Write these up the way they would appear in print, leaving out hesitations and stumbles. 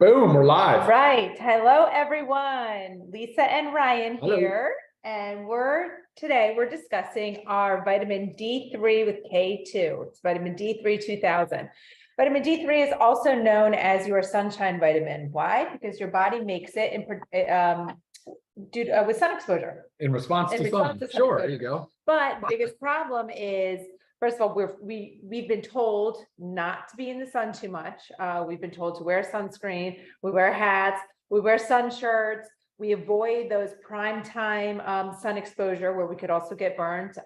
Boom, we're live. Right. Hello, everyone. Lisa and Ryan Hello. here. And today we're discussing our vitamin D3 with K2. It's vitamin D3 2000. Vitamin D3 is also known as your sunshine vitamin. Why? Because your body makes it with sun exposure. In response to sun. Sure, Exposure. There you go. But the biggest problem is, first of all, we've been told not to be in the sun too much. We've been told to wear sunscreen, we wear hats, we wear sun shirts, we avoid those prime time sun exposure where we could also get burned.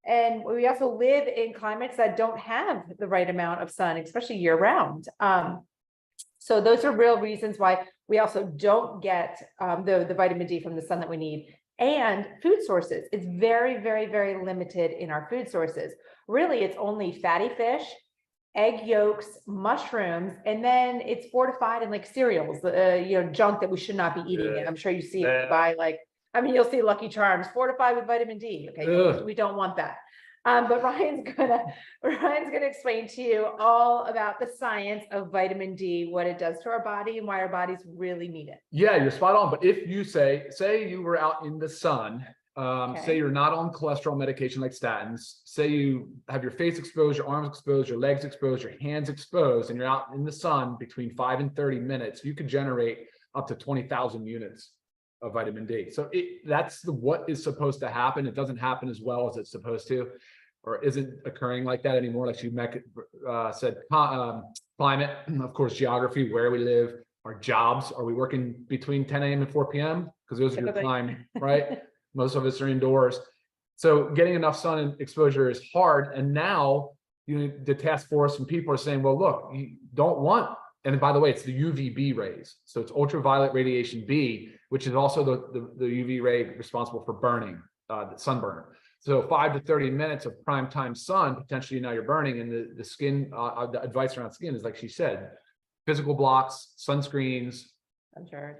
And we also live in climates that don't have the right amount of sun, especially year round. So those are real reasons why we also don't get the vitamin D from the sun that we need. And food sources, it's very, very, very limited in our food sources. Really, it's only fatty fish, egg yolks, mushrooms, and then it's fortified in like cereals, junk that we should not be eating. And I'm sure you see it by you'll see Lucky Charms fortified with vitamin D. Okay, we don't want that. But Ryan's gonna explain to you all about the science of vitamin D, what it does to our body and why our bodies really need it. Yeah, you're spot on. But if you say you were out in the sun, say you're not on cholesterol medication like statins, say you have your face exposed, your arms exposed, your legs exposed, your hands exposed, and you're out in the sun between 5 and 30 minutes, you could generate up to 20,000 units of vitamin D. So that's what is supposed to happen. It doesn't happen as well as it's supposed to, or isn't occurring like that anymore. Like you said, climate, of course, geography, where we live, our jobs. Are we working between 10 a.m. and 4 p.m.? Because those are your time, right? Most of us are indoors. So getting enough sun exposure is hard. And now the task force and people are saying, well, look, you don't want, and by the way, it's the UVB rays. So it's ultraviolet radiation B, which is also the UV ray responsible for burning, sunburn. So 5 to 30 minutes of prime time sun, potentially now you're burning, and the skin, the advice around skin is like she said, physical blocks, sunscreens,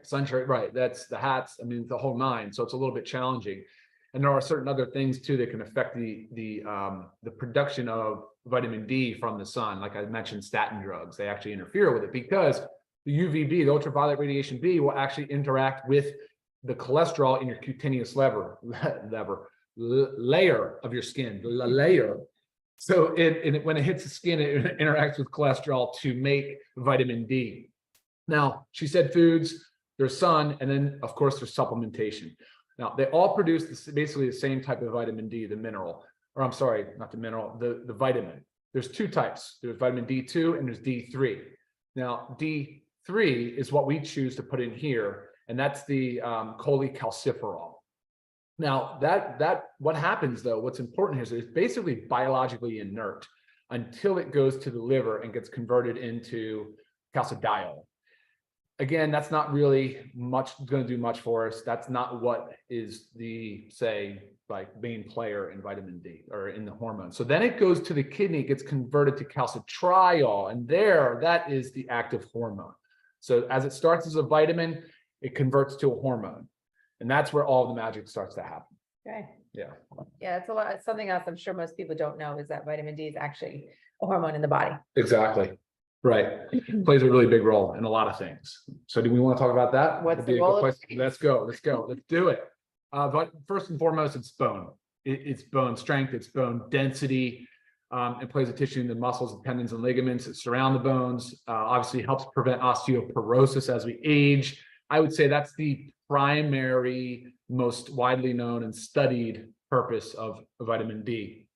sun shirt, right? That's the hats. I mean, the whole nine. So it's a little bit challenging. And there are certain other things too that can affect the production of vitamin D from the sun. Like I mentioned, statin drugs, they actually interfere with it because the UVB, the ultraviolet radiation B, will actually interact with the cholesterol in your cutaneous layer of your skin, layer. So when it hits the skin, it interacts with cholesterol to make vitamin D. Now, she said foods, there's sun, and then of course there's supplementation. Now, they all produce basically the same type of vitamin D, the mineral, or I'm sorry, not the mineral, the vitamin. There's two types. There's vitamin D2 and there's D3. Now, D3 is what we choose to put in here, and that's the cholecalciferol. Now, what happens though, what's important here is it's basically biologically inert until it goes to the liver and gets converted into calcidiol. Again, that's not really going to do much for us. That's not what is the, main player in vitamin D or in the hormone. So then it goes to the kidney, it gets converted to calcitriol, and that is the active hormone. So as it starts as a vitamin, it converts to a hormone. And that's where all the magic starts to happen. Okay. Yeah. Yeah, it's a lot. Something else I'm sure most people don't know is that vitamin D is actually a hormone in the body. Exactly. Right. Plays a really big role in a lot of things. So do we want to talk about that? What's the role? Let's go. Let's do it. But first and foremost, it's bone. It's bone strength. It's bone density. It plays a tissue in the muscles, tendons, and ligaments that surround the bones. Obviously helps prevent osteoporosis as we age. I would say that's the primary, most widely known and studied purpose of vitamin D.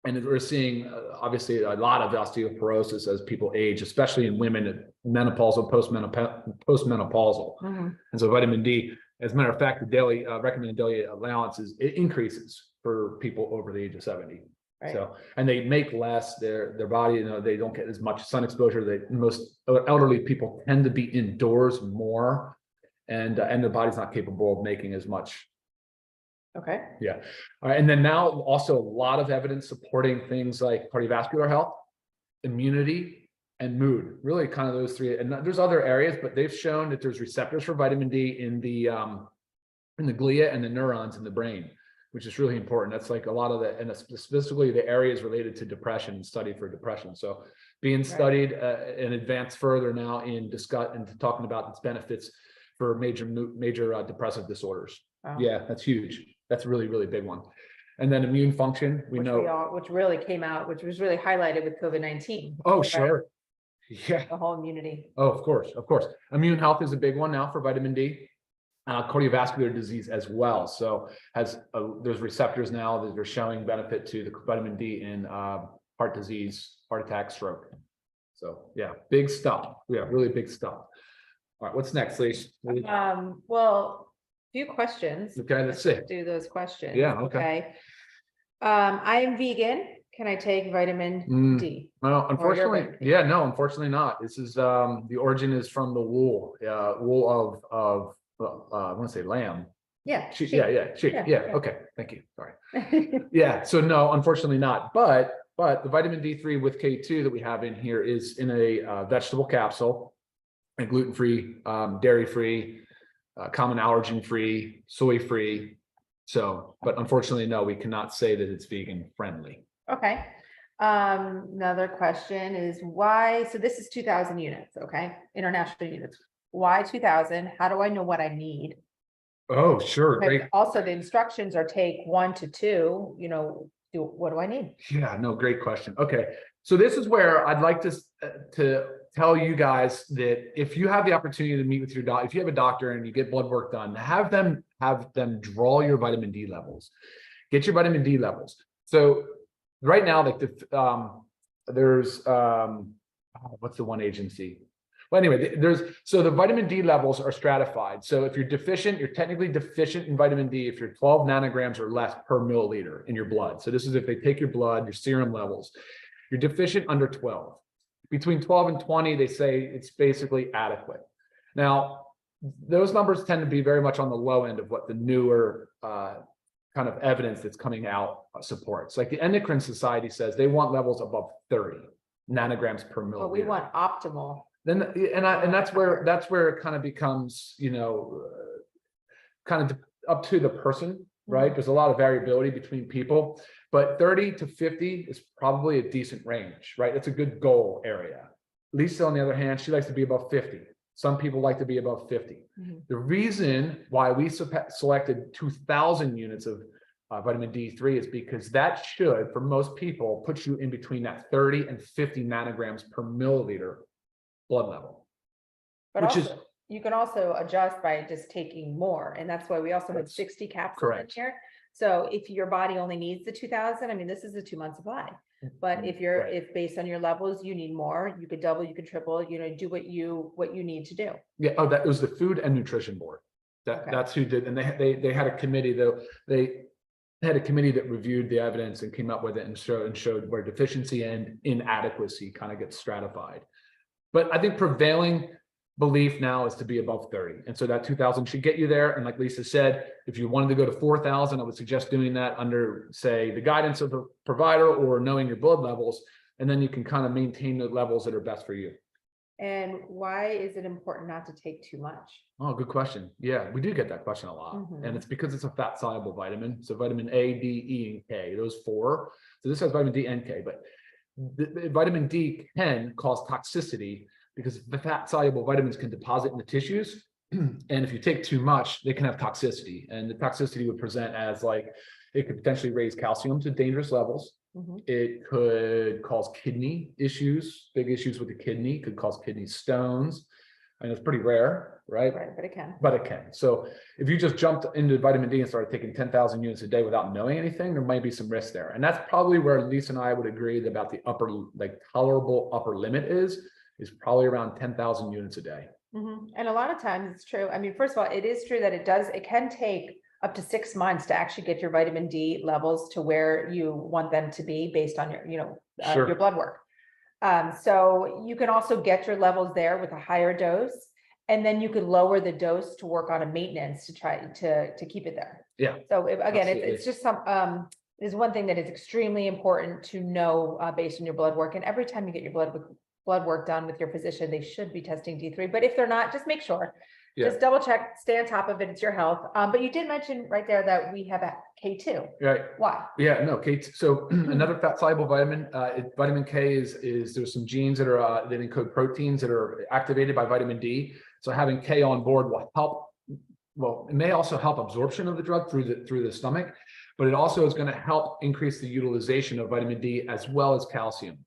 And we're seeing obviously a lot of osteoporosis as people age, especially in women, menopausal, postmenopausal. And so vitamin D, as a matter of fact, the daily recommended daily allowance it increases for people over the age of 70. Right. So, and they make less, their body, they don't get as much sun exposure. Most elderly people tend to be indoors more, and their body's not capable of making as much. Okay. Yeah. All right. And then now also a lot of evidence supporting things like cardiovascular health, immunity, and mood. Really kind of those three. And there's other areas, but they've shown that there's receptors for vitamin D in the glia and the neurons in the brain, which is really important. That's like a lot of and specifically the areas related to depression and study for depression. So being studied and advanced further now in talking about its benefits for major depressive disorders. Wow. Yeah, that's huge. That's a really, really big one. And then immune function, which really came out, which was really highlighted with COVID-19. Oh, right? sure. Yeah. The whole immunity. Oh, of course, of course. Immune health is a big one now for vitamin D. Cardiovascular disease as well. So there's receptors now that are showing benefit to the vitamin D in heart disease, heart attack, stroke. So yeah, big stuff. Yeah, really big stuff. All right, what's next, Lise? Well, a few questions. Okay, let's see. Do those questions. Yeah, okay. I am vegan. Can I take vitamin D? Well, unfortunately, unfortunately not. This is the origin is from the wool of I want to say lamb. Yeah. Sheep. Yeah. Okay. Thank you. Sorry. Yeah. So no, unfortunately not. But the vitamin D3 with K2 that we have in here is in a vegetable capsule, and gluten-free, dairy-free, common allergen-free, soy-free. So, but unfortunately, no, we cannot say that it's vegan friendly. Okay. Another question is why, so this is 2,000 units, okay? International units. Why 2,000? How do I know what I need? Oh, sure. Okay. Great. Also, the instructions are take 1 to 2, what do I need? Yeah, no, great question. Okay. So this is where I'd like to tell you guys that if you have the opportunity to meet with your doctor, if you have a doctor and you get blood work done, have them draw your vitamin D levels, get your vitamin D levels. So right now, like there's what's the one agency? Well, anyway, so the vitamin D levels are stratified. So if you're deficient, you're technically deficient in vitamin D if you're 12 nanograms or less per milliliter in your blood. So this is if they take your blood, your serum levels. You're deficient under 12. Between 12 and 20, they say it's basically adequate. Now, those numbers tend to be very much on the low end of what the newer kind of evidence that's coming out supports. Like the Endocrine Society says they want levels above 30 nanograms per milliliter. But we want optimal. Then and that's where it kind of becomes, kind of up to the person, right? There's a lot of variability between people, but 30 to 50 is probably a decent range, right? It's a good goal area. Lisa, on the other hand, she likes to be above 50. Some people like to be above 50. The reason why we selected 2,000 units of vitamin D3 is because that should, for most people, put you in between that 30 and 50 nanograms per milliliter blood level. But you can also adjust by just taking more. And that's why we also have 60 capsules in here. So if your body only needs the 2,000, I mean, this is a 2-month supply. But if based on your levels, you need more, you could double, you could triple, do what you need to do. Yeah. Oh, that was the Food and Nutrition Board. That's who did. And they had a committee, though. They had a committee that reviewed the evidence and came up with it and showed where deficiency and inadequacy kind of get stratified. But I think prevailing belief now is to be above 30. And so that 2,000 should get you there. And like Lisa said, if you wanted to go to 4,000, I would suggest doing that under, say, the guidance of the provider or knowing your blood levels. And then you can kind of maintain the levels that are best for you. And why is it important not to take too much? Oh, good question. Yeah, we do get that question a lot. And it's because it's a fat soluble vitamin. So vitamin A, D, E, and K, those 4. So this has vitamin D and K, but the vitamin D can cause toxicity because the fat soluble vitamins can deposit in the tissues. And if you take too much, they can have toxicity. And the toxicity would present as it could potentially raise calcium to dangerous levels. It could cause kidney issues, big issues with the kidney, could cause kidney stones. And it's pretty rare, right? Right, but it can. But it can. So if you just jumped into vitamin D and started taking 10,000 units a day without knowing anything, there might be some risk there. And that's probably where Lisa and I would agree about the tolerable upper limit is probably around 10,000 units a day. And a lot of times it's true. I mean, first of all, it is true that it can take up to 6 months to actually get your vitamin D levels to where you want them to be based on your, your blood work. So you can also get your levels there with a higher dose, and then you could lower the dose to work on a maintenance to try to keep it there. Yeah. So again, it's just is one thing that is extremely important to know based on your blood work. And every time you get your blood work done with your physician, they should be testing D3. But if they're not, just make sure. Just double check, stay on top of it. It's your health. But you did mention right there that we have a K2. Right. Why? Yeah, no, K2. So another fat soluble vitamin, vitamin K is there's some genes that are that encode proteins that are activated by vitamin D. So having K on board will help. Well, it may also help absorption of the drug through the stomach, but it also is going to help increase the utilization of vitamin D as well as calcium.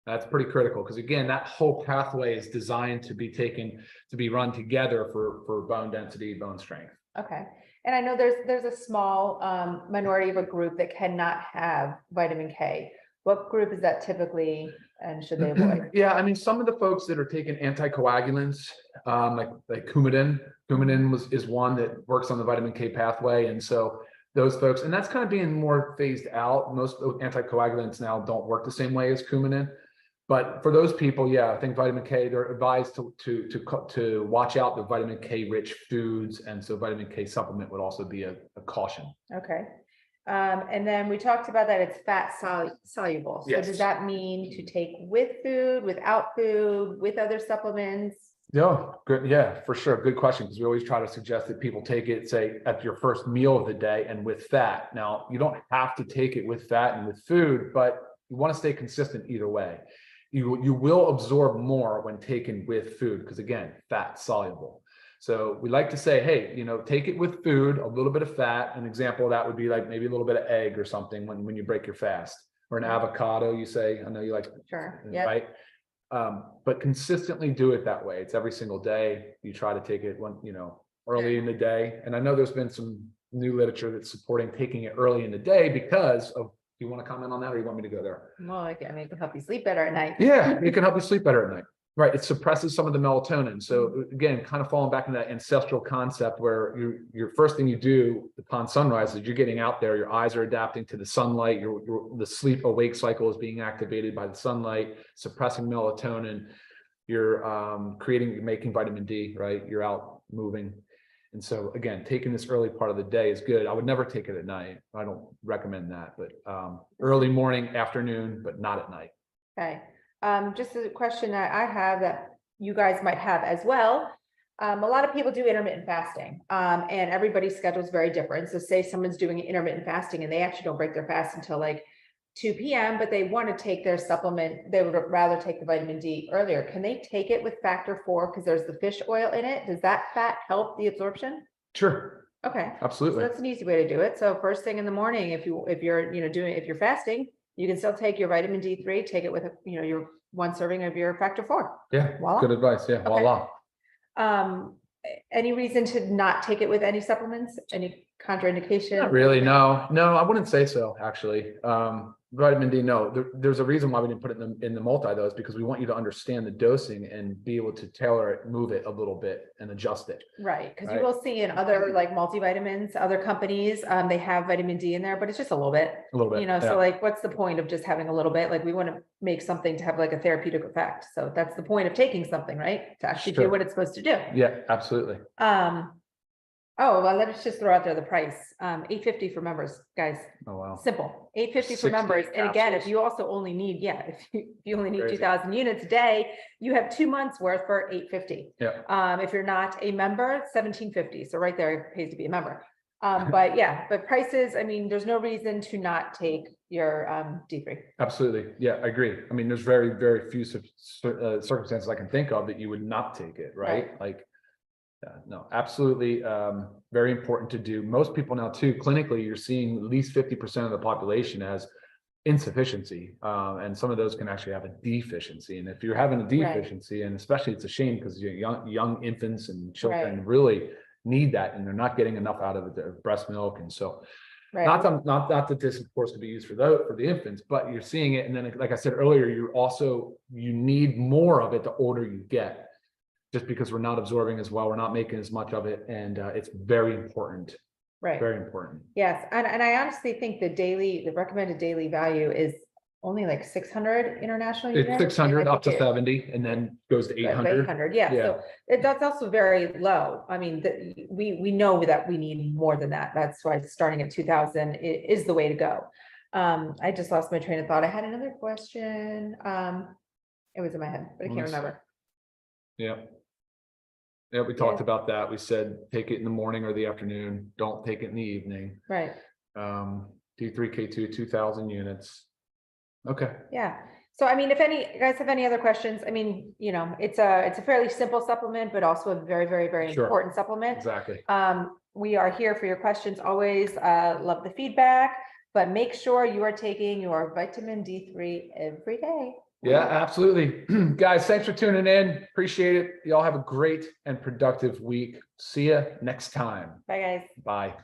That's pretty critical because, again, that whole pathway is designed to be run together for bone density, bone strength. Okay. And I know there's a small minority of a group that cannot have vitamin K. What group is that typically, and should they avoid? Yeah, I mean, some of the folks that are taking anticoagulants, like Coumadin is one that works on the vitamin K pathway, and so those folks, and that's kind of being more phased out. Most anticoagulants now don't work the same way as Coumadin. But for those people, yeah, I think vitamin K, they're advised to watch out the vitamin K rich foods. And so vitamin K supplement would also be a caution. Okay. And then we talked about that it's fat soluble. So Yes. Does that mean to take with food, without food, with other supplements? No, good. Yeah, for sure. Good question. Because we always try to suggest that people take it, say, at your first meal of the day and with fat. Now, you don't have to take it with fat and with food, but you want to stay consistent either way. You will absorb more when taken with food because, again, fat soluble. So we like to say, hey, take it with food, a little bit of fat. An example of that would be like maybe a little bit of egg or something when you break your fast, or an avocado, you say. I know you like, Sure. Yep. Right? But consistently do it that way. It's every single day. You try to take it early in the day. And I know there's been some new literature that's supporting taking it early in the day because of. You want to comment on that, or you want me to go there? Well, it can help you sleep better at night. Yeah, it can help you sleep better at night. Right. It suppresses some of the melatonin. So again, kind of falling back into that ancestral concept where your first thing you do upon sunrise is you're getting out there, your eyes are adapting to the sunlight, the sleep awake cycle is being activated by the sunlight, suppressing melatonin, you're making vitamin D, right? You're out moving. And so again, taking this early part of the day is good. I would never take it at night. I don't recommend that, but early morning, afternoon, but not at night. Okay. Just a question that I have that you guys might have as well. A lot of people do intermittent fasting, and everybody's schedule is very different. So say someone's doing intermittent fasting and they actually don't break their fast until like 2 p.m., but they want to take their supplement. They would rather take the vitamin D earlier. Can they take it with factor 4 because there's the fish oil in it? Does that fat help the absorption? Sure. Okay. Absolutely. So that's an easy way to do it. So first thing in the morning, if you're fasting, you can still take your vitamin D3, take it with your 1 serving of your factor 4. Yeah. Voila. Good advice. Yeah. Okay. Voila. Any reason to not take it with any supplements? Any contraindication? Not really. No, I wouldn't say so, actually. Vitamin D, no. There's a reason why we didn't put it in the multi, though, is because we want you to understand the dosing and be able to tailor it, move it a little bit and adjust it. Right. Because you will see in other like multivitamins, other companies, they have vitamin D in there, but it's just a little bit. A little bit. So like, what's the point of just having a little bit? Like we want to make something to have like a therapeutic effect. So that's the point of taking something, right? To actually do what it's supposed to do. Yeah, absolutely. Oh, well, let's just throw out there the price. $8.50 for members, guys. Oh, wow. Simple. $8.50 for members. And again, if you also only need, if you only need 2,000 units a day, you have 2 months worth for $8.50. Yeah. If you're not a member, $17.50. So right there, it pays to be a member. But prices, I mean, there's no reason to not take your D3. Absolutely. Yeah, I agree. I mean, there's very, very few circumstances I can think of that you would not take it, right? Like, no, absolutely. Very important to do. Most people now too, clinically, you're seeing at least 50% of the population has insufficiency. And some of those can actually have a deficiency. And if you're having a deficiency, and especially it's a shame because young infants and children really need that, and they're not getting enough out of the breast milk. And so not that this of course could be used for the infants, but you're seeing it. And then, like I said earlier, you need more of it the older you get. Just because we're not absorbing as well, we're not making as much of it, and it's very important. Right. Very important. Yes, and I honestly think the recommended daily value is only like 600 international units. It's 600 up to 70, and then goes to 800. 800, yeah. So that's also very low. I mean, we know that we need more than that. That's why starting at 2,000 is the way to go. I just lost my train of thought. I had another question. It was in my head, but I can't remember. Yeah. Yeah, we talked about that. We said, take it in the morning or the afternoon. Don't take it in the evening. Right. D3K2, 2,000 units. Okay. Yeah. So, I mean, if you guys have any other questions, I mean, you know, it's a fairly simple supplement, but also a very, very, very important supplement. Exactly. We are here for your questions. Always love the feedback, but make sure you are taking your vitamin D3 every day. Yeah, absolutely. Guys, thanks for tuning in. Appreciate it. Y'all have a great and productive week. See you next time. Bye, guys. Bye.